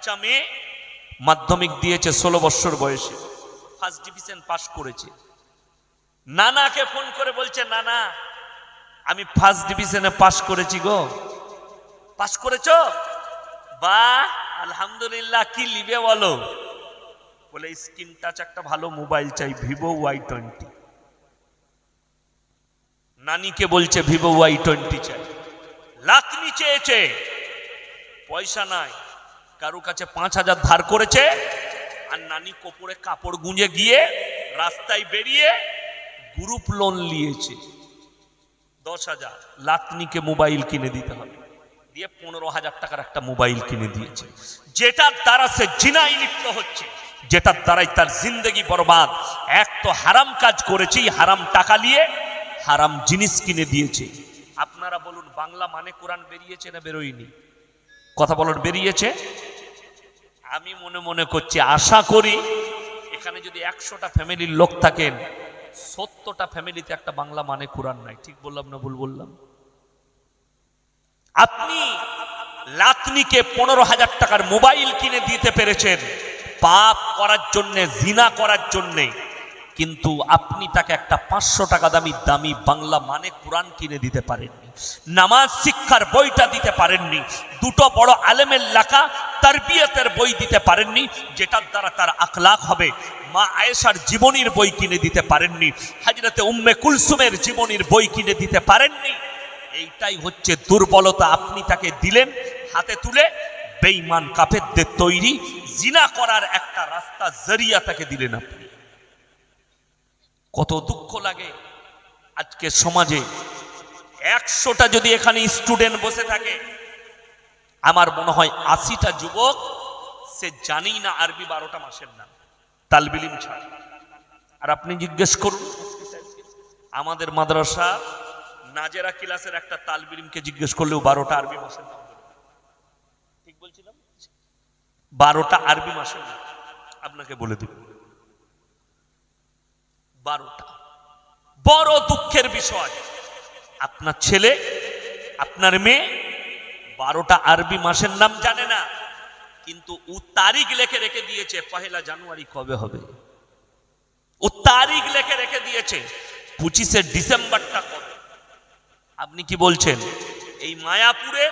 বাচ্চা মেয়ে মাধ্যমিক দিয়েছে 16 বছর বয়সে, ফার্স্ট ডিভিশন পাস করেছে। নানাকে ফোন করে বলছে, নানা আমি ফার্স্ট ডিভিশনে পাস করেছি গো। পাস করেছো? বাহ, আলহামদুলিল্লাহ। কি লিবে বলো? বলে স্ক্রিন টাচ একটা ভালো মোবাইল চাই, ভিভো Y20। নানিকে বলছে ভিভো Y20 চাই। লাতনি চেয়েছে, পয়সা নাই, কারো কাছে 5000 ধার করেছে, আর নানি কোপরে কাপড় গুঁজে গিয়ে রাস্তায় বেরিয়ে গ্রুপ লোন নিয়েছে 10,000। লাতনিকে মোবাইল কিনে দিতে হবে, দিয়ে 15,000 টাকার একটা মোবাইল কিনে দিয়েছে, যেটার দ্বারা সে জিনায় লিপ্ত হচ্ছে, যেটার দ্বারাই তার জিন্দগি বরবাদ। এক তো হারাম কাজ করেছে, হারাম টাকা নিয়ে হারাম জিনিস কিনে দিয়েছে। আপনারা বলুন, বাংলা মানে কোরআন বেরিয়েছে না বেরোয়নি? কথা বলুন, বেরিয়েছে? আমি মনে মনে করছি, আশা করি এখানে যদি 100টা ফ্যামিলির লোক থাকেন, 70টা ফ্যামিলিতে একটা বাংলা মানে কোরআন নাই। ঠিক বললাম না ভুল বললাম? আপনি লাতনিকে 15,000 টাকার মোবাইল কিনে দিতে পেরেছেন পাপ করার জন্যে, জিনা করার জন্যে, কিন্তু আপনি তাকে একটা 500 টাকা দামি বাংলা মানে কোরআন কিনে দিতে পারেননি, নামাজ শিক্ষার বইটা দিতে পারেননি, দুটো বড় আলেমের লেখা তারবিয়তের বই দিতে পারেননি, যেটার দ্বারা তার আখলাক হবে। মা আয়েশার জীবনীর বই কিনে দিতে পারেননি, হযরতে উম্মে কুলসুমের জীবনীর বই কিনে দিতে পারেননি। এইটাই হচ্ছে দুর্বলতা। আপনি তাকে দিলেন হাতে তুলে বেঈমান কাফেরদের তৈরি জিনা করার একটা রাস্তা, জরিয়া তাকে দিলেন আপনি। কত দুঃখ লাগে আজকে সমাজে। 100টা যদি এখানে স্টুডেন্ট বসে থাকে, আমার মনে হয় 80টা যুবক সে জানেই না আরবি 12টা মাসের নাম, তালবিলিম ছাড়া। আর আপনি জিজ্ঞেস করুন আমাদের মাদ্রাসা নাজেরা ক্লাসের একটা তালবিলিমকে জিজ্ঞেস করলেও 12টা আরবি মাসের নাম বলবে। ঠিক বলছিলাম? 12টা আরবি মাসের নাম আপনাকে বলে দেব। 12টা। বড় দুঃখের বিষয়, আপনার ছেলে আপনার মেয়ে 12টা আরবি মাসের নাম জানে না, কিন্তু ও তারিখ লিখে রেখে দিয়েছে 1 জানুয়ারি কবে হবে। ও তারিখ লিখে রেখে দিয়েছে 25শে ডিসেম্বরটা কবে। আপনি কি বলছেন? এই মায়াপুরে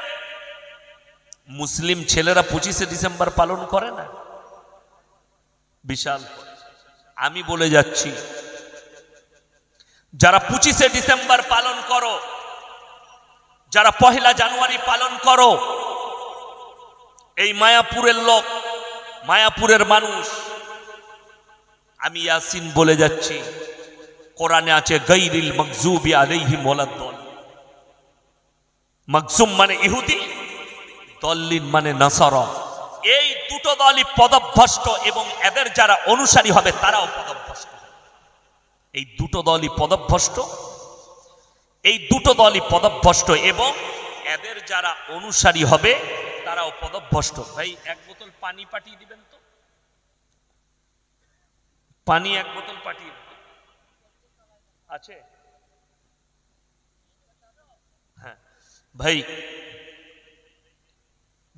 মুসলিম ছেলেরা 25শে ডিসেম্বর পালন করে না? বিশাল। আমি বলে যাচ্ছি, যারা 25শে ডিসেম্বর পালন করো, যারা 1 জানুয়ারি পালন করো, এই মায়াপুরের লোক, মায়াপুরের মানুষ, আমি ইয়াসিন বলে যাচ্ছি, কোরআনে আছে গায়রিল মাগজুবি আলাইহিম ওয়ালাদ-দাল্লিন। মাগজুম মানে ইহুদি, দল্লিন মানে নাসারা। এই দুটো দলই পদভ্রষ্ট, এবং এদের যারা অনুসারী হবে তারাও পদভ্রষ্ট। এই দুটো দলই পদভ্রষ্ট, এই দুটো দলই পদভ্রষ্ট, এবং এদের যারা অনুসারী হবে তারাও পদভ্রষ্ট। ভাই 1 বোতল পানি পাঠিয়ে দিবেন তো, পানি 1 বোতল পাঠিয়ে দিবেন। আছে? হ্যাঁ ভাই,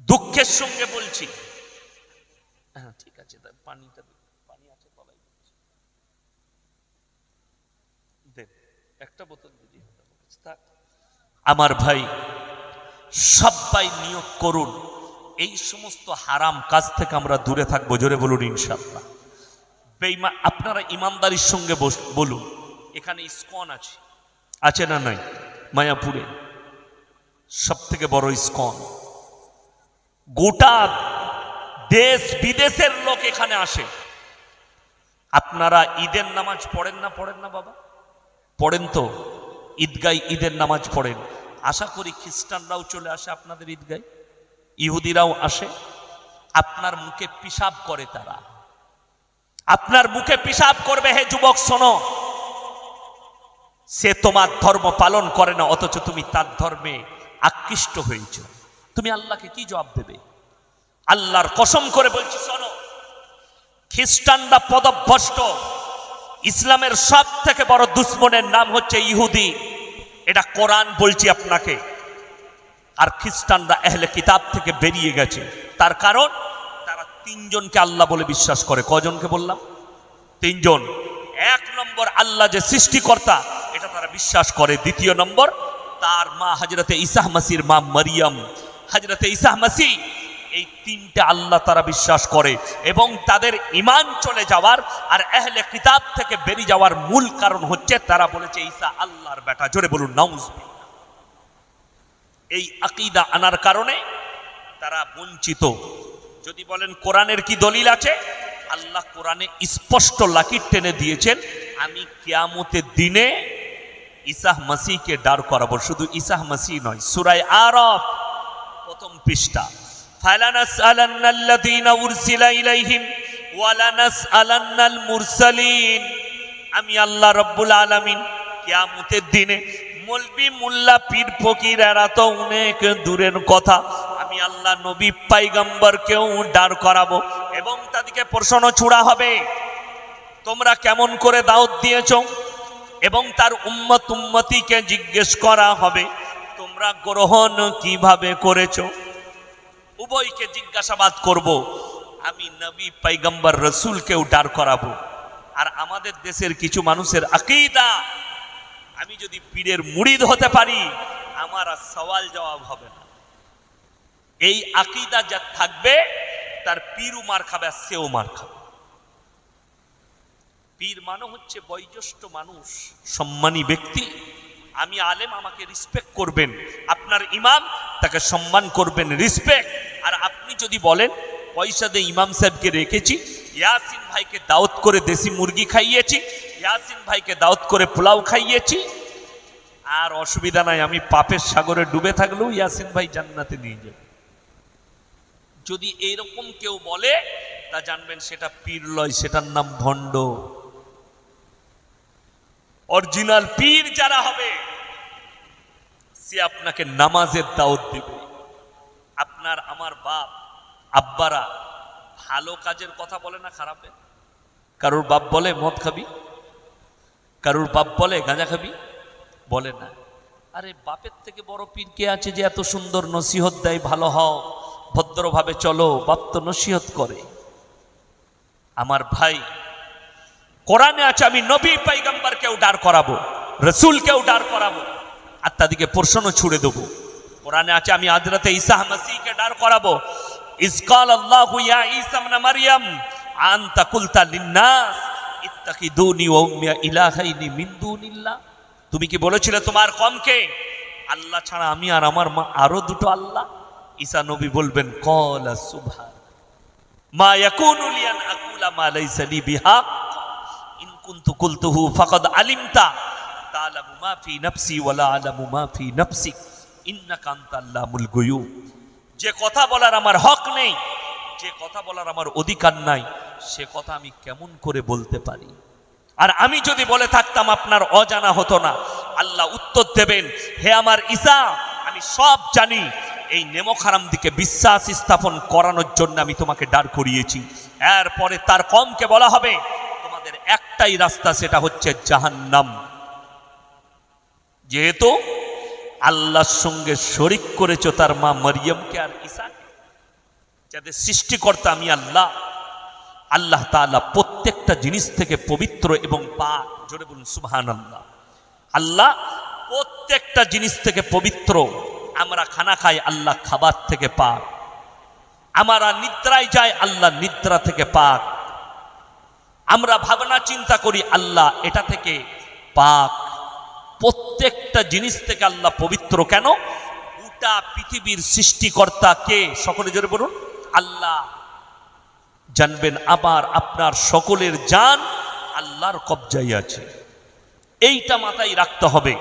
দুঃখের সঙ্গে বলছি। হ্যাঁ ঠিক আছে, পানিটা পানি আছে তলায় দেন, 1টা বোতল দিদি। আমার ভাই, সবাই নিয়ত করুন এই সমস্ত হারাম কাজ থেকে আমরা দূরে থাকবো। জোরে বলুন ইনশাআল্লাহ। বেঈমান, আপনারা ইমানদারির সঙ্গে বলুন, এখানে ইসকন আছে, আছে না নাই? মায়াপুরে সবথেকে বড় ইসকন, গোটা দেশ বিদেশের লোক এখানে আসে। আপনারা ঈদের নামাজ পড়েন না বাবা? পড়েন তো? ঈদগায় ঈদের নামাজ পড়েন। আশা করি খ্রিস্টানরাও চলে আসে আপনাদের ঈদগায়, ইহুদিরাও আসে। আপনার মুখে পিশাব করে তারা, আপনার মুখে পিশাব করবে। হে যুবক শোনো, সে তোমার ধর্ম পালন করে না, অথচ তুমি তার ধর্মে আকৃষ্ট হয়েছ। তুমি আল্লাহকে কি জবাব দেবে? আল্লাহর কসম করে বলছি, শোনো, খ্রিস্টানরা পদভ্রষ্ট। ইসলামের সব থেকে বড় দুশ্মনের নাম হচ্ছে ইহুদি, এটা কোরআন বলছি আপনাকে। আর খ্রিস্টানরা আহলে কিতাব থেকে বেরিয়ে গেছে, তার কারণ তিনজনকে আল্লাহ বলে বিশ্বাস করে। কজনকে বললাম? তিনজন। এক নম্বর, আল্লাহ যে সৃষ্টিকর্তা এটা তারা বিশ্বাস করে। দ্বিতীয় নম্বর, তার মা হযরতে ঈসা মসির মা মারিয়াম, হযরতে ঈসা মসি, এই তিনটা আল্লাহ তারা বিশ্বাস করে। এবং তাদের ঈমান চলে যাওয়ার আর আহলে কিতাব থেকে বেরিয়ে যাওয়ার মূল কারণ হচ্ছে তারা বলেছে ঈসা আল্লাহর বেটা। জোরে বলুন নাউজুবিল্লাহ। এই আকীদা আনার কারণে তারা বঞ্চিত। যদি বলেন কোরআনের কি দলিল আছে, আল্লাহ কোরআনে স্পষ্ট লাকির টেনে দিয়েছেন, আমি কিয়ামতের দিনে ঈসা মসিহকে দাঁড় করাবো। শুধু ঈসা মসিহ নয়, সূরা আরাফ প্রথম পৃষ্ঠা, ফালানাসআলান্নাল্লাযীনা উরসিলা ইলাইহিম ওয়ালানাসআলান্নাল মুরসালিন। আমি আল্লাহ রাব্বুল আলামিন কিয়ামতের দিনে মৌলবি মোল্লা পীর ফকির এরা তো অনেক দূরের কথা, আমি আল্লাহ নবী পয়গম্বরকেও দাঁড় করাবো এবং তাদেরকে প্রশ্ন ছুড়া হবে, তোমরা কেমন করে দাওয়াত দিয়েছো, এবং তার উম্মতিকে জিজ্ঞেস করা হবে তোমরা গ্রহণ কিভাবে করেছো। উভয়কে জিজ্ঞাসাবাদ করব। আমি নবী পয়গম্বর রসুলকেও দাঁড় করাবো। আর আমাদের দেশের কিছু মানুষের আকীদা, আমি যদি পীরের মুরিদ হতে পারি আমার আর সওয়াল জবাব হবে না। এই আকীদা যা থাকবে তার পীরও মার খাবে আর সেও মার খাবে। পীর মানে হচ্ছে বয়োজ্যেষ্ঠ মানুষ, সম্মানী ব্যক্তি। আমি আলেম, আমাকে রিসপেক্ট করবেন। আপনার ইমাম, তাকে সম্মান করবেন, রিসপেক্ট। আর আপনি যদি বলেন পয়সা দিয়ে ইমাম সাহেবকে রেখেছি, ইয়াসিন ভাইকে দাওয়াত করে দেশি মুরগি খাইয়েছি, ইয়াসিন ভাইকে দাওয়াত করে পোলাও খাইয়েছি, আর অসুবিধা নাই, আমি পাপের সাগরে ডুবে থাকলেও ইয়াসিন ভাই জান্নাতে নিয়ে যাবে। যদি এইরকম কেউ বলে তা জানবেন সেটা পীর লয়, সেটার নাম ভণ্ড। অরিজিনাল পীর যারা হবে সে আপনাকে নামাজের দাওয়াত দিবে। আপনার আমার বাপ আব্বারা ভালো কাজের কথা বলে না খারাপে? কারোর বাপ বলে মদ খাবি, কারোর বাপ বলে গাঁজা খাবি, বলে না। আরে বাপের থেকে বড় পীর কে আছে যে এত সুন্দর নসিহত দেয়, ভালো হও, ভদ্রভাবে চলো। বাপ তো নসিহত করে। আমার ভাই, কোরআনে আছে আমি নবী পয়গম্বরকেও দাঁড় করাবো, রসুলকেও দাঁড় করাবো, আর তাদেরকে প্রশ্ন ছুড়ে দেবো। কোরআনে আছে আমি হযরতে ঈসা মসিহকে দাঁড় করাবো। ইয ক্বাল আল্লাহু ইয়া ঈসা ইবনে মারইয়াম আনতা কুলতা লিন-নাস ইত্তাখিদুনি ওয়া উম্মি ইলাহাইনি মিন দুনিল্লাহ। তুমি কি বলেছিলে তোমার কওমকে আল্লাহ ছাড়া আমি আর আমার মা আরো দুটো আল্লাহ? ঈসা নবী বলবেন ক্বালা সুবহান মা ইয়াকুনু লি আন আকুলা মা লাইসা লি বিহাক ইন কুনতু কুলতুহু ফাকাদ আলিমতা তা'লামু মা ফি নাফসি ওয়া লা আ'লামু মা ফি নাফসিক ইন্নাকা আনতাল্লামুল গুয়ুব। যে কথা বলার আমার হক নেই, যে কথা বলার আমার অধিকার নাই, সে কথা আমি কেমন করে বলতে পারি? আর আমি যদি বলে থাকতাম আপনার অজানা হতো না, আল্লাহ উত্তর দেবেন, হে আমার ঈসা, আমি সব জানি। এই নেমক হারাম দিকে বিশ্বাস স্থাপন করানোর জন্য আমি তোমাকে দাঁড় করিয়েছি। এরপরে তার কওমকে বলা হবে তোমাদের একটাই রাস্তা, সেটা হচ্ছে জাহান্নাম। যেহেতু আল্লাহর সঙ্গে শরীক করেছো তার মা মারিয়ামকে আর ঈসাকে, যাদের সৃষ্টিকর্তা আমি আল্লাহ। আল্লাহ তাআলা প্রত্যেকটা জিনিস থেকে পবিত্র এবং পাক। জোরে বলুন সুবহানাল্লাহ। আল্লাহ প্রত্যেকটা জিনিস থেকে পবিত্র। আমরা খানা খাই, আল্লাহ খাবার থেকে পাক। আমরা নিদ্রায় যাই, আল্লাহ নিদ্রা থেকে পাক। আমরা ভাবনা চিন্তা করি, আল্লাহ এটা থেকে পাক। প্রত্যেকটা জিনিস থেকে আল্লাহ পবিত্র। কেন? গোটা পৃথিবীর সৃষ্টিকর্তা কে? সকলে জোরে বলুন আল্লাহ। জানবেন আবার আপনার সকলের জান আল্লাহর কবজায় আছে। এইটা মাথায় রাখতে হবে।